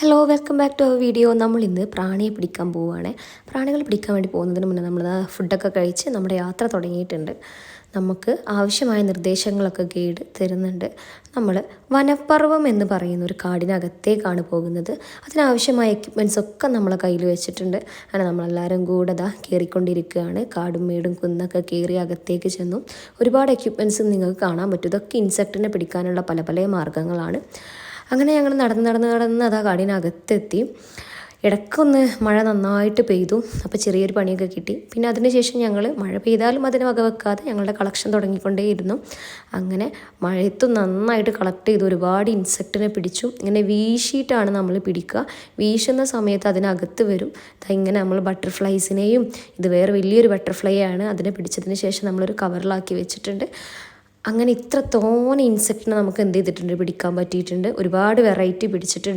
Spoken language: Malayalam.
Hello welcome back to our video. നമ്മൾ ഇന്ന് പ്രാണിയെ പിടിക്കാൻ പോവുകയാണ്. പ്രാണികൾ പിടിക്കാൻ വേണ്ടി പോകുന്നതിന് മുന്നേ നമ്മൾ ഫുഡൊക്കെ കഴിച്ച് നമ്മുടെ യാത്ര തുടങ്ങിയിട്ടുണ്ട്. നമുക്ക് ആവശ്യമായ നിർദ്ദേശങ്ങളൊക്കെ ഗൈഡ് തരുന്നുണ്ട്. നമ്മൾ വനപ്പർവ്വം എന്ന് പറയുന്ന ഒരു കാടിനകത്തേക്കാണ് പോകുന്നത്. അതിനാവശ്യമായ എക്യുപ്മെൻറ്റ്സ് ഒക്കെ നമ്മളെ കയ്യിൽ വെച്ചിട്ടുണ്ട്. അങ്ങനെ നമ്മളെല്ലാവരും കൂടെ കയറിക്കൊണ്ടിരിക്കുകയാണ്. കാടും മേടും കുന്നൊക്കെ കയറി അകത്തേക്ക് ചെന്നു. ഒരുപാട് എക്യുപ്മെൻറ്റ്സ് നിങ്ങൾക്ക് കാണാൻ പറ്റും. ഇതൊക്കെ ഇൻസെക്റ്റിനെ പിടിക്കാനുള്ള പല പല മാർഗ്ഗങ്ങളാണ്. അങ്ങനെ ഞങ്ങൾ നടന്ന് അതാ കാടിനകത്തെത്തി. ഇടയ്ക്കൊന്ന് മഴ നന്നായിട്ട് പെയ്തു. അപ്പോൾ ചെറിയൊരു പണിയൊക്കെ കിട്ടി. പിന്നെ അതിനുശേഷം ഞങ്ങൾ മഴ പെയ്താലും അതിന് വകവെക്കാതെ ഞങ്ങളുടെ കളക്ഷൻ തുടങ്ങിക്കൊണ്ടേയിരുന്നു. അങ്ങനെ മഴയത്തും നന്നായിട്ട് കളക്ട് ചെയ്തു. ഒരുപാട് ഇൻസെക്റ്റിനെ പിടിച്ചു. ഇങ്ങനെ വീശിയിട്ടാണ് നമ്മൾ പിടിക്കുക. വീശുന്ന സമയത്ത് അതിനകത്ത് വരും. ഇങ്ങനെ നമ്മൾ ബട്ടർഫ്ലൈസിനെയും, ഇത് വേറെ വലിയൊരു ബട്ടർഫ്ലൈ ആണ്, അതിനെ പിടിച്ചതിന് ശേഷം നമ്മളൊരു കവറിലാക്കി വെച്ചിട്ടുണ്ട്. അങ്ങനെ ഇത്ര തോനെ ഇൻസെക്റ്റിനെ നമുക്ക് എന്ത് ചെയ്തിട്ടുണ്ട്, പിടിക്കാൻ പറ്റിയിട്ടുണ്ട്. ഒരുപാട് വെറൈറ്റി പിടിച്ചിട്ടുണ്ട്.